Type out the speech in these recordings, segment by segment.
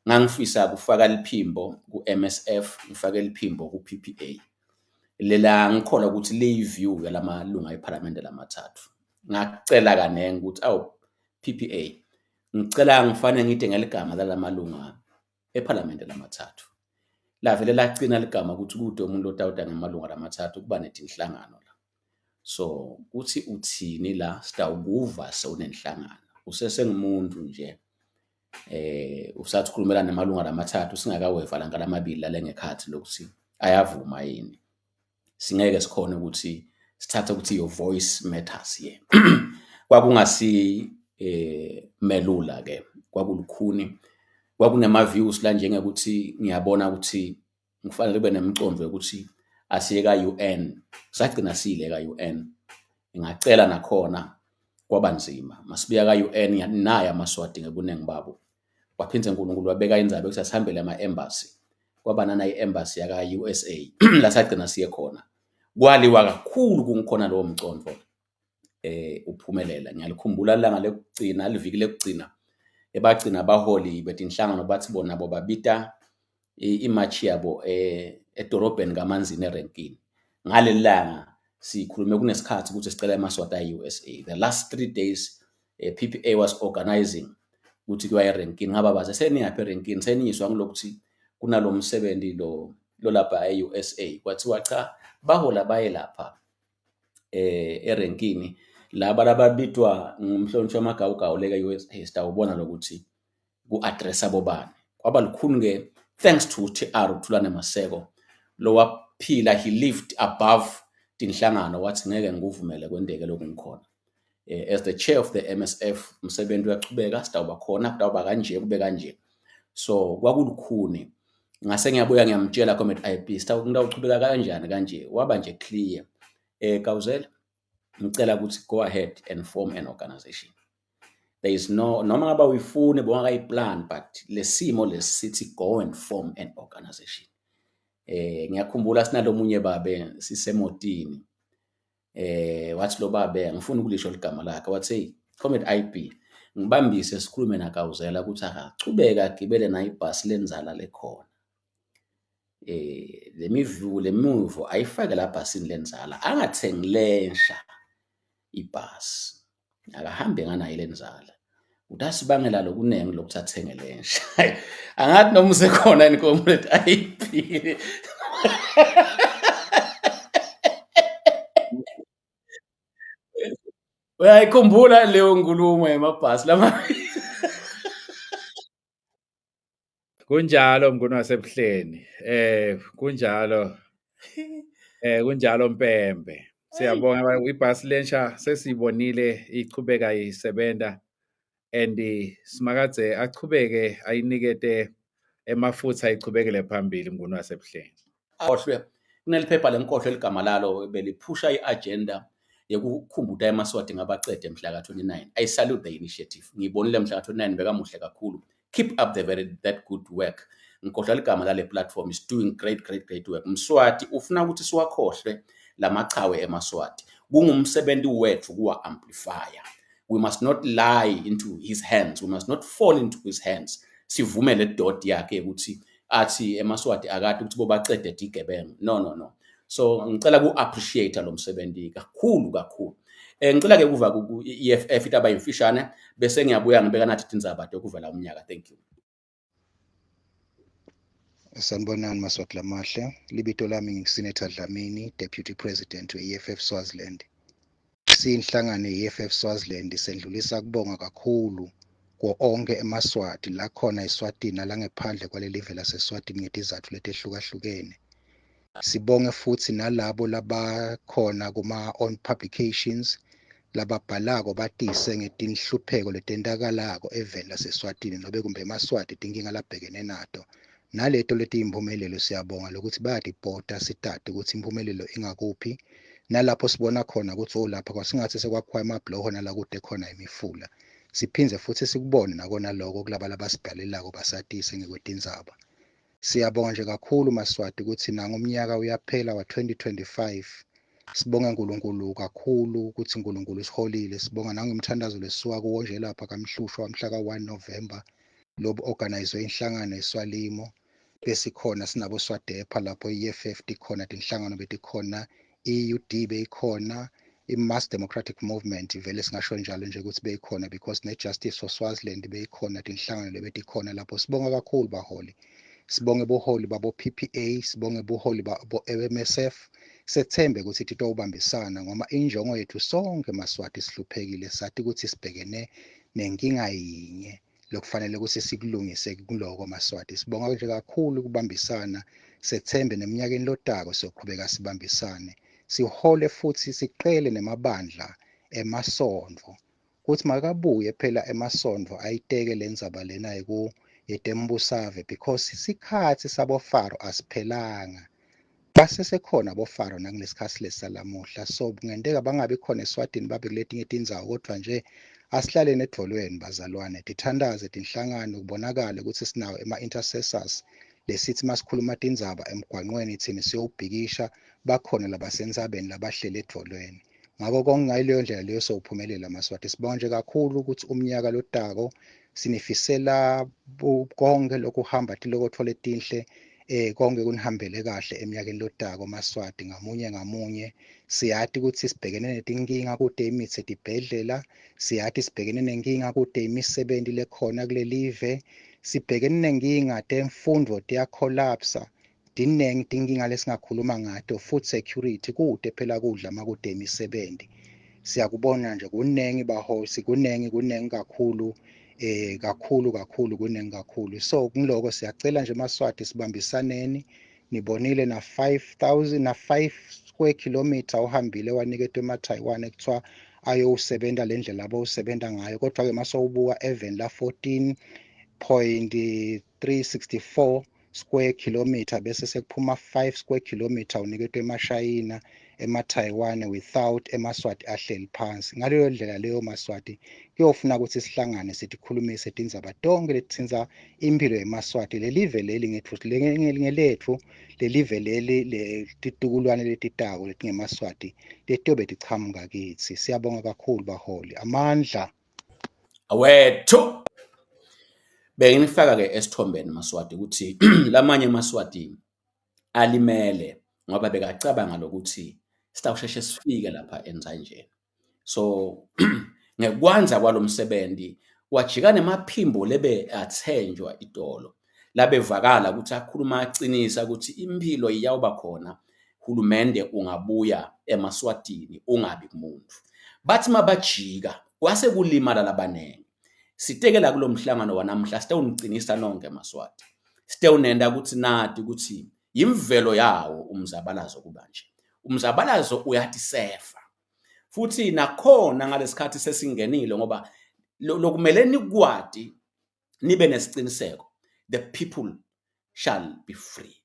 ngangifisa ukufaka liphimbo ku-MSF, ngifake liphimbo ku-PPA. Lela ngikholwa ukuthi liyi-view yalamalunga ePhalamende lamathathu. Ngakucela kanenge ukuthi PPA, ngicela ngifanele ngide ngeligama lalamalunga ePhalamende lamathathu. Lavele lagcina ligama ukuthi kude umuntu otawuta ngamalunga lamathathu kuba netinhlangano la. So uthi uthini la sitawukuva sewunenhlangano. Usesengumuntu nje usathi ukhulumela namalunga lamathathu singakaweva la ngalamabili la ngekhathi lokuthi ayavuma yini. Singeke sikhona ukuthi sithathe ukuthi your voice matters here. Kwakungasi melula ke, kwakulukhuni. Kwakunema views la njengekuthi ngiyabona ukuthi kufanele kube nemicondvo yokuthi asiye ka-UN. Sagcina sile ka-UN. Ngacela nakhona kwaba nzima. Masibiya ka-UN naye amaswati ngekuningi babo. Waphindze uNkulunkulu wabeka indzaba yokuthi asihambele ama-embassy. Kwaba nana i-embassy yaka-USA la sagcina siye khona. Kwaliwa kakhulu kungikhona lowo mcondvo uphumelela. Ngiyalikhumbula ilanga lekugcina, liviki lekugcina, ebagcina abaholi betinhlangano bathi bona nabo babita imatch yabo edorobheni kaManzini eRenkini. Ngaleli langa sikhulume kunesikhathi ukuthi sicela amaswati ayi-USA. The last 3 days PPA was organizing ukuthi kuya eRenkini. Ngababaza seniyaphi eRenkini, seniyiswa ngilokuthi kunalomsebenzi lo lapha e-USA. Kwathiwa cha, bahola baye lapha eRenkini. Laba lababitwa ngumhlonishwa amagawugawu leka USA sitawubona lokuthi ku-address abobani. Kwaba lukhuni ke thanks to TR Thulane Maseko lo waphila, he lived above tinhlangano, wathi ngeke ngikuvumele kwendeke lokhu ngikhona. As the chair of the MSF, umsebenzi uyachubeka, sitawuba khona, kutawuba kanje, kube kanje. So kwakulukhuni. Ngase ngiyabuya ngiyamtshela Comrade IP sitawuchubeka kanjani kanje. Waba nje clear. Kawuzela ngicela ukuthi go ahead and form an organization. There is no, noma ngaba uyifune bongakayiplan, but lesimo lesithi go and form an organization. Ngiyakhumbula sinalomunye babe sisemotini. Wathi lo babe ngifuna ukulisho ligama lakhe, wathi hey Comrade IP, ngibambise sikhulume naKawuzela ukuthi akachubeka agibele na ibhasi lenzala lekhona. Lemivulo ayifake la bhasini lenzala, angathengi lensha ibhasi, akahambe nganayo lenzala. Udasibangela lokunenge lokuthi athenge lensha. Angathi noma usekhona yini Comrade IP. Uyayikhumbula leyo nkulumo yamabhasi lama? Kunjalo mnguni wasebuhleni. Kunjalo. Kunjalo Mpembe. Siyabonga ibhasi lensha sesibonile ichubeka isebenza and simakadze achubeke ayinikete emafutha ayichubekele phambili mnguni wasebuhleni. Awuhlwe kuneliphepha lenkohlo eligama lalo beliphusha iagenda yokukhumbuta emaswati ngabacede mhla ka-29. I salute the initiative. Ngibonile mhla ka-29 bekamuhle kakhulu. Keep up that good work. Ngikhohlwa ligama lale platform is doing great work. Mswati ufuna ukuthi siwakhohlwe lamachawe emaswati. Kungumsebenzi wethu kuwa amplifier. We must not lie into his hands. We must not fall into his hands. Sivumele dot yakhe ukuthi athi emaswati akade ukuthi bobacede igebengu. No. So ngicela ku-appreciate lo msebenzi kakhulu. Ngicela ke kuva ku-EFF itaba imfishane bese ngiyabuya ngibeka nathi tindzaba dokuvela umnyaka. Thank you. Sanibonani maswati lamahle. Libito lami nginguSenator Dlamini, Deputy President we-EFF Swaziland. Siyinhlangano ye-EFF Swaziland sendlulisa kubonga kakhulu ko onke emaswati la khona eSwatini nalangephandle kwalelive laseSwatini ngetizathu letehlukahlukene. Sibonge futhi nalabo labakhona kuma-on publications lababhalako batise ngetinhlupheko letendakalako eveni laseSwatini nobe kumbe emaswati tinkinga labhekene nato. Naleto letiyimpumelelo siyabonga lokuthi bayadipota sitate ukuthi impumelelo ingakuphi. Nalapho sibona khona ukuthi lapha kwasingathi sekwakhwa emabhloho nalakude khona imifula. Siphindze futhi sikubone nakona lokho kulaba labasibhalelako basatise ngekwetindzaba. Siyabonga nje kakhulu maswati ukuthi nangomnyaka uyaphela wa-2025. Sibonga uNkulunkulu kakhulu ukuthi uNkulunkulu siholile. Sibonga nangomthandazo lesisuka kuwo nje lapha kaMhlushwa mhla ka-1 November. lobu organizwe inhlangano eSwalimo, bese khona sinabo SWADEPA lapho EFF dikhona tinhlangano betikhona, EUD beyikhona, i-Mass Democratic Movement vele singasho njalo nje ukuthi beyikhona because ne-Justice for Swaziland beyikhona tinhlangano lebetikhona lapho. Sibonga kakhulu baholi, sibonge buholi babo PPA, sibonge buholi babo MSF. Sethembe ukuthi titobambisana ngoba injongo yethu sonke Maswati sihluphekile, sathi ukuthi sibhekene nenkinga yinye lokufanele ukuthi sikulungise kuloko Maswati. Sibonga nje kakhulu ukubambisana, sethembe neminyakeni lotako soqhubeka sibambisane, sihole futhi siqele nemabandla emasondvo ukuthi makabuye phela emasondvo ayiteke lendzaba lena yetembusave because isikhathi sabo Faro asiphelanga. Basesekhona boFaro nakulesikhathi lesalamuhla, so kungenteka bangabi khona eSwatini babe kuletinye tindzawo, kodwa nje asihlaleni edvolweni bazalwane, tithandaze tinhlangano, kubonakala ukuthi sinawo ema-intercessors lesithi masikhuluma tindzaba emgwaqweni thina siyobhikisha, bakhona labasendzabeni labahlele edvolweni. Ngako konke ngaleyo ndlela leyo sowuphumelela Maswati. Sibonga nje kakhulu ukuthi umnyaka lotako sinifisela konke lokuhamba tilokotfole tinhle, konke kunihambele kahle eminyakeni lotako Maswati ngamunye ngamunye. Siyati ukuthi sibhekene netinkinga kude imithi etibhedlela, siyati sibhekene nenkinga kude imisebenzi lekhona kule live, sibhekene nenkinga temfundo tiyakolapsa, dinengi tinkinga lesingakhuluma ngato, food security kude phela kudla makude imisebenzi. Siyakubona nje kunengi bahosi, kunengi kakhulu, kakhulu kunengi kakhulu. So kuloko siyacela nje Maswati sibambisaneni. Nibonile na 5 square kilometer uhambile waniketwe eMataiwan ekuthiwa ayowusebenza le ndlela abawusebenza ngayo, kodwa ke masowubuka even la 14.364 square kilometer bese sekuphuma 5 square kilometer uniketwe eMashayina, eMataiwan without eMaswati ahleli phansi. Ngaleyo ndlela leyo Maswati kuyofuna ukuthi sihlangane sitikhulumise tindzaba tonke letitsinza impilo yeMaswati. Le live leli ngethu ngelethu, le live leli letitukulwane letitako letingeMaswati letiyobe tichamuka kithi. Siyabonga kakhulu baholi, amandla awethu. Benginifaka ke esithombeni Maswati ukuthi lamanye Maswati alimele ngoba bekacabanga lokuthi sitawusheshe sifike lapha eNzanjeni. So ngekwanza kwalomsebenzi wajika nemaphimbo lebe athenjwa itolo, labevakala ukuthi akhuluma acinisa ukuthi impilo iyawuba khona, hulumende ungabuya eMaswatini ungabi kumuntu. Bathi mabajika kwase kulimala labanenge. Sitekela kulomhlangano wanamhla sitawunicinisa nonke Maswati, sitawunenda ukuthi nathi ukuthi imvelo yawo umzabalazo kubanje. Umzabalazo uyathi sefa futhi nakhona ngalesikhathi sesingenile ngoba lokumele nikwati nibe nesiciniseko, the people shall be free.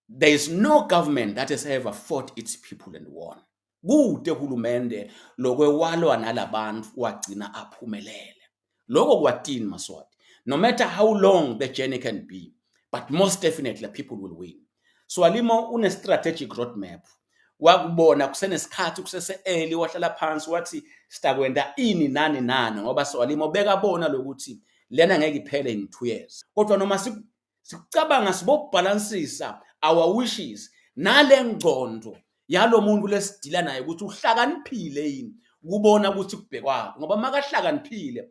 There is no government that has ever fought its people and won. Kude hulumende lokwewalwa nalabantu wagcina aphumelele. Loko kwatini Maswati, no matter how long the journey can be, but most definitely people will win. Swalimo une strategic roadmap. Wakubona kusenesikhathi kusese early wahlala phansi wathi sitakwenda ini nani ngoba Swalimo bekabona lokuthi lena ngeke iphele in 2 years. Kodwa noma sicabanga sibobalansisa our wishes nale ngcondo yalo muntu lesidila naye ukuthi uhlakaniphile yini ukubona ukuthi kubhekwa ngoba makahlakaniphile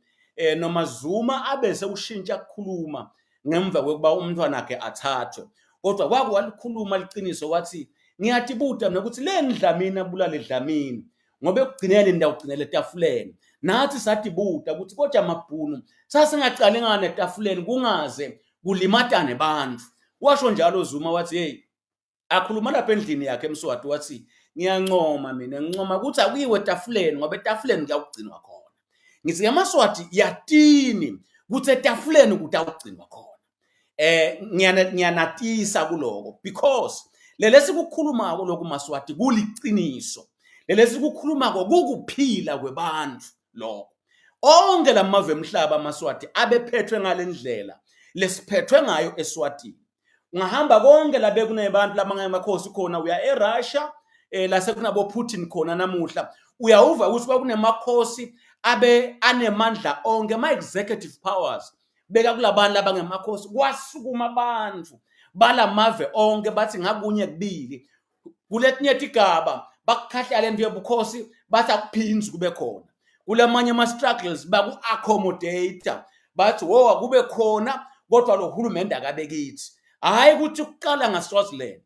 noma Zuma abese ushintsha ukukhuluma ngemva kwekuba umntwana wakhe athathwe, kodwa kwakuwalikhuluma liqiniso wathi ngiyatibuta nokuthi le ndlamini abulale dlamini ngoba ekugcineni ndawugcinele etafuleni. Nathi satibuta ukuthi kodwa amabhunu sasingaqali ngane etafuleni kungaze kulimatane bantu. Washo njalo Zuma wathi hey, akhuluma lapha endlini yakhe eMswati wathi ngiyancoma mina ngincoma ukuthi akuyiwe etafuleni ngoba etafuleni kuyagcinwa khona. Ngithi eMaswati yatini ukuthi etafuleni kutawugcinwa khona. Ngiyanatisa kuloko because lele sikukhuluma lokho Maswati kuliciniso. Lele sikukhuluma kokuphila kwebantu lokho. Onke lamave emhlaba Maswati abephethwe ngalendlela lesiphethwe ngayo eSwatini. Ungahamba konke labe kunebantu labangamakhosi khona, uya eRussia la sekunabo Putin khona namuhla, uyawuva ukuthi kwakunemakhosi abe anemandla onke, ama executive powers beka kulabantu labangemakhosi kwasukuma abantu balamave onke bathi ngakunye kubili kuletinye igaba bakukhahla lento yobukhosi bathi akuphinzi kube khona kulamanye ama struggles baku accommodate bathi wo akube khona kodwa lo hulumende akabekithi hayi ukuthi ukuqala ngaSwaziland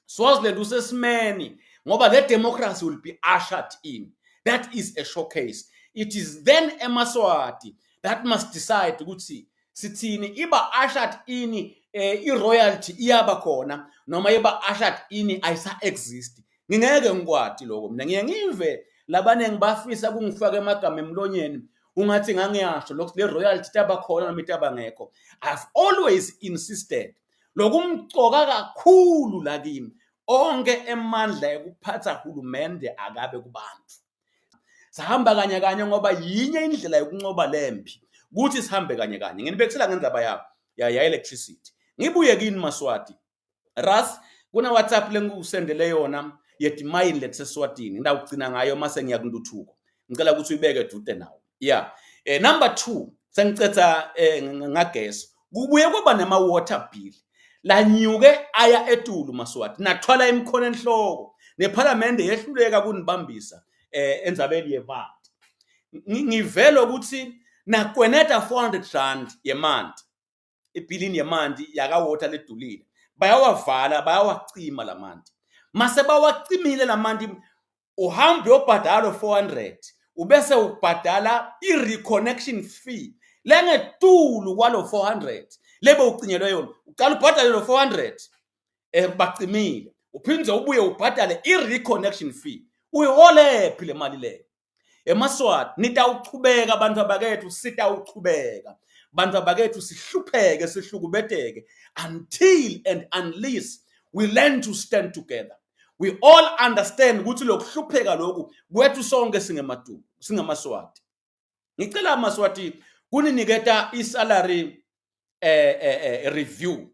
Swaziland usesimeni ngoba le democracy will be ushered in. That is a showcase. It is then eMaswati that must decide ukuthi sithini iba ushered in i-royalty iyaba khona noma iba ushered in ayisa exist. Ngingeke ngikwati lokho mina ngive labanenge bafisa kungifaka emagama emlonyeni ungathi ngangiyasho lokho le royalty taba khona noma itaba ngekho. I've always insisted lokumcoka kakhulu la kimi onke emandla ekuphatha hulumende akabe kubantu sahamba kanye kanye ngoba yinye indlela yokuncoba lempi ukuthi sihambe kanye kanye nginibekisela ngenzaba ya electricity ngibuye kini Maswati ras kuna WhatsApp lengikusendele yona yetimayini leTseswatini ngidawugcina ngayo mase ngiyakunduthuko ngicela ukuthi uyibeke dude nawo number 2 sengicetha ngagesi kubuye kuba nema water bill lanyuke aya etulu Maswati nathwala imkhono enhloko neParliament yehluleka kunibambisa enzabeli yevanti ngivela ukuthi nakweneta 400 rand yemanti ibilini yemanti yaka water ledulile bayawavala bayawacima lamanti mase bawacimile lamanti uhambe uyobhadala 400 ubese ubhadala i-reconnection fee lengetulu kwalo 400 lebe ucinyelwe yona uqala ubhadale lo 400 bacimile uphinde ubuye ubhadale i-reconnection fee uyiholephi le mali leyo eMaswati nitawuchubeka abantu abakethu sitawuchubeka abantu abakethu sihlupheke sihlukubeteke until and unless we learn to stand together. We all understand ukuthi lokuhlupheka lokhu kwethu sonke singeMaswati. Ngicela aMaswati kuniniketa isalary review.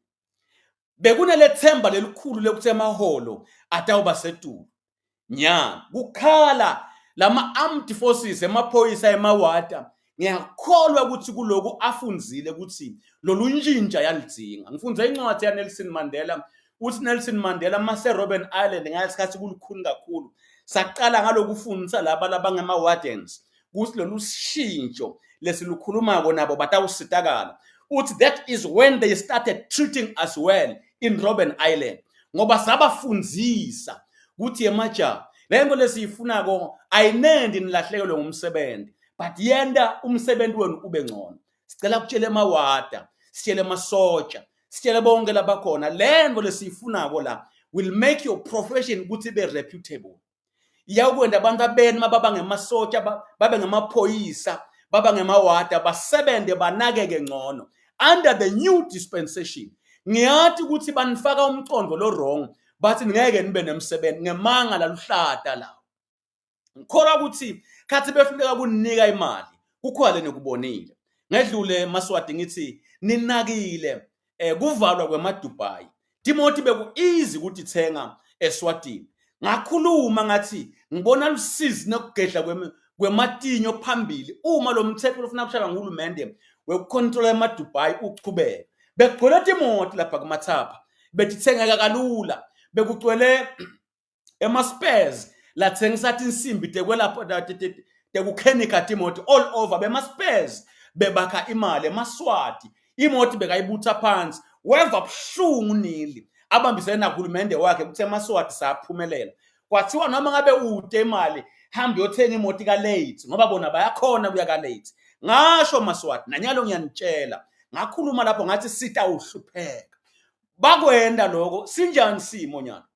Bekunelethemba lelikhulu lekuthi emaholo atawuba setulu. Kukhala lama armed forces emaphoyisa emawata ngiyakholwa ukuthi kuloku afunzile ukuthi lolunjinja yalidzinga. Ngifunze incwadi ya Nelson Mandela uthi Nelson Mandela mase Robben Island ngasikhathi kulukhuni kakhulu saqala ngalokufundisa laba labangema wardens ukuthi lolu shintsho lesilukhulumako nabo batawusitakala uthi that is when they started treating us well in Robben Island ngoba sabafundzisa ukuthi emaja lento lesiyifunako ayinendi nilahlekelwe ngumsebenzi but yenda umsebenzi wenu ube ngcono sicela kutshele emawada sitshele emasotsha sitshele bonke labakhona lento lesiyifunako la will make your profession ukuthi be reputable iyakwenda abantu abeni mababa ngemasotsha babe ngamaphoyisa baba ngemawada basebende banakeke ngcono under the new dispensation ngiyathi ukuthi banifaka umcondo lo wrong bathi ngeke nibe nemsebenzi ngemanga laluhlata lawo ngikholwa ukuthi khathi behluleka kunika imali kukhona nekubonile ngedlule Maswati ngithi ninakile kuvalwa kwemaDubai Timothy beku easy ukuthi thenga eSwatini ngakhuluma ngathi ngibona lusizi nokugedla kwematinyo phambili uma lo mthetho ufuna kushaya nguhulumende wekucontrol emaDubai uchubeka begcwele Timothy lapha kumathapha betithengeka kalula bekucwele emaspares lathengisa insimbi tekwelapha tekukhenika Timothy all over bemaspares bebakha imali eMaswati imoto bekayibutha phansi weva buhlungu nili abambisene nakhulumende wakhe kuthe eMaswati saphumelela kwathiwa noma ngabe ude imali hamba uyothenga imoto ka late ngoba bona bayakhona kuya ka late ngasho Maswati nanyalo ngiyanitshela ngakhuluma lapho ngathi sitawuhlupheka bakwenda lokho sinjani simo nyana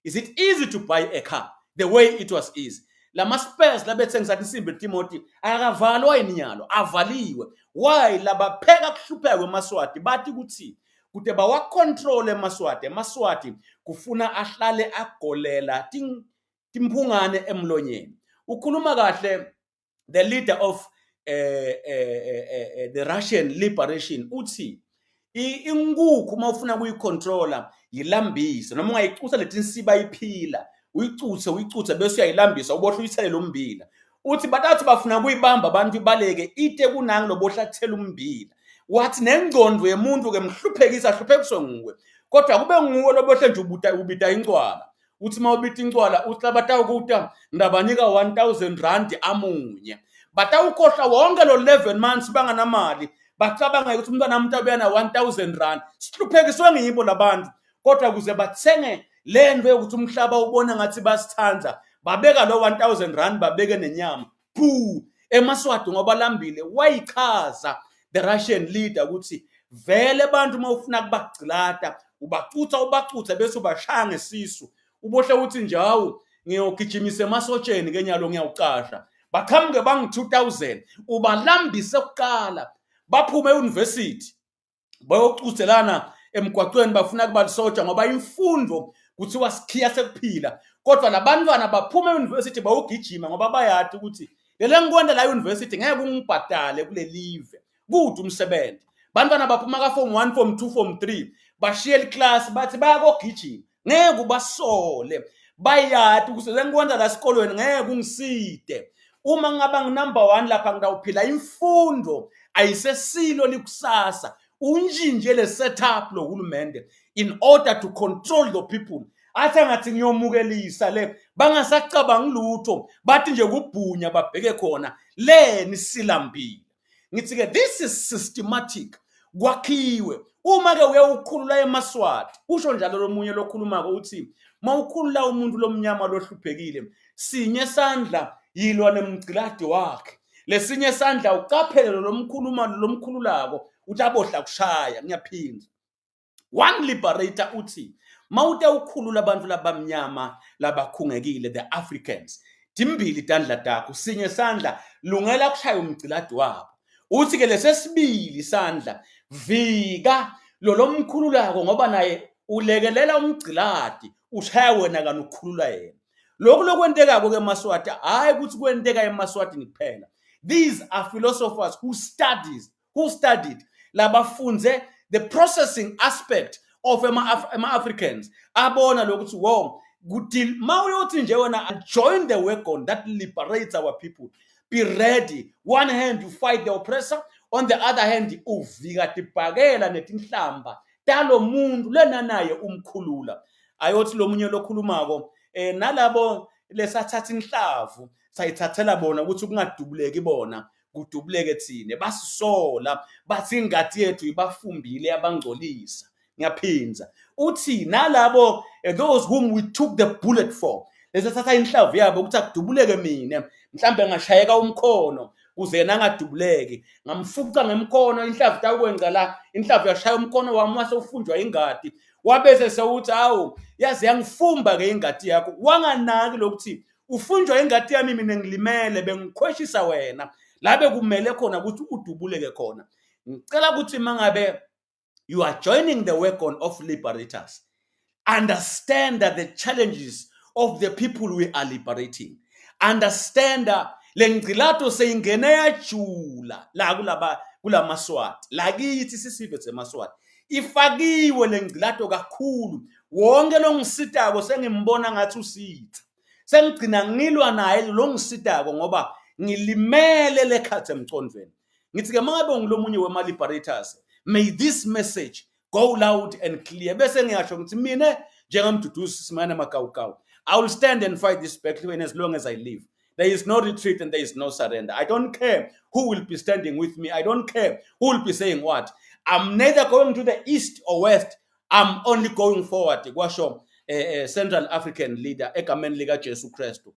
is it easy to buy a car the way it was easy lama spares labethengisa insimbi Timothy akavalwa ininyalo avaliwe why labapheka kuhlupheka kweMaswati bathi ukuthi kude bawa control eMaswati kufuna ahlale agolela timphungane emlonyeni ukhuluma kahle the leader of the Russian liberation uthi inkukhu mawufuna kuyicontrola yilambise noma ungayicusa letinsiba iphila uyicuthe bese uyayilambisa ubohla uyithele umbila uthi batathi bafuna kuyibamba abantu ibaleke ite kunangi lobohla thela umbila wathi nengcondo yemuntu ke mhluphekisa hluphekiswe nguwe kodwa kube nguwe lobohle nje ubita incwala uthi mawubita incwala uthi abatawukuta ndabanika 1000 rand amunye batawukhohla wonke lo 11 months banganamali bacabanga ukuthi umntwana wami utabuyana 1000 rand sihluphekiswe ngibo labantu kodwa kuze bathenge lento yokuthi umhlaba ubona ngathi basithanza babeka lo 1000 rand babeke nenyama phu eMaswati ngoba lambile wayichaza the Russian leader ukuthi vele abantu mawufuna kubagcilata ubacutha bese ubashaya ngesisu ubohle uthi njawu ngiyogijimisa emasotsheni kenyalo ngiyawuqasha bakhamke bang 2000 ubalambise ukuqala baphume euniversity bayocuthelana emgwaqweni bafuna kuba lisotsha ngoba imfundo kuthiwa sikhiya sekuphila kodwa labantwana baphuma euniversity bayogijima ngoba bayathi ukuthi lele ngikwenda la university ngeke ungibhadale kule live kude umsebenzi bantwana baphuma ka form 1 form 2 form 3 bashiya iclass bathi bayakogijima ngeke ubasole bayathi ukuthi lengikwenda la esikolweni ngeke ungiside uma ngaba nginumber 1 lapha ngidawuphila imfundo ayisesilo likusasa unjinje le setup lo hulumende in order to control the people athe ngathi ngiyomukelisa le bangasacabanga lutho bathi nje kubhunya babheke khona le nisilambile ngithi ke this is systematic kwakhiwe uma ke uyawukhulula eMaswati usho njalo lomunye lokhuluma uthi mawukhulula umuntu lomnyama lohluphekile sinye sandla yilwa nemgciladi wakhe lesinye sandla uqaphele lomkhululako utabohla kushaya ngiyaphinda one liberator uthi mawuta ukhulula abantu labamnyama labakhungekile the Africans dimbili tandla takho sinye sandla lungela kushaya umgciladi wabo uthi ke lesesibili sandla vika lomkhululako ngoba naye ulekelela umgciladi ushaya wena kanukhulula yena lokho lokwenteka ke eMaswati hayi ukuthi kwenteka eMaswati kuphela these are philosophers who studied labafunze the processing aspect of Africans abona lokuthi wow kuthi mawuyothi nje wena join the wagon that liberates our people be ready one hand you fight the oppressor on the other hand uvika tibhakela netinhlamba talo muntu lena naye umkhulula ayothi lomunye lokhulumako nalabo lesathatha inhlavu sayithathela bona ukuthi kungadubuleki bona kudubuleke thine basisola bathi ingadi yethu ibafumbile yabangcolisa ngiyaphinza uthi nalabo those whom we took the bullet for lesathatha inhlavu yabo ukuthi akudubuleke mina mhlambe ngashayeka umkhono kuze yena angadubuleki ngamfuqa ngemkhono inhlavu takwenza la inhlavu yashaya umkhono wami wase ufunjwa ingadi wabese sewuthi awu yazi yangifumba ke ingadi yakho wanganaki lokuthi ufunjwa ingadi yami mina ngilimele bengikhweshisa wena labe kumele khona ukuthi udubuleke khona ngicela ukuthi mangabe you are joining the wagon of liberators understand that the challenges of the people we are liberating understand lengcilato seyingene yajula la kulaMaswati lakithi sisive seMaswati ifakiwe lengcilato kakhulu wonke lo ngisitako sengimbona ngathi usitha sengigcina ngilwa naye lo ngisitako ngoba ngilimele lekhathe emcondweni ngithi ke mangabe ngilomunye wema liberators may this message go loud and clear bese ngiyasho ngithi mina njengamduduzi Simane Makawukawu I will stand and fight this battle as long as I live. There is no retreat and there is no surrender. I don't care who will be standing with me. I don't care who will be saying what. I'm neither going to the east or west. I'm only going forward. Kwasho Central African leader egameni lika Jesu Kristu.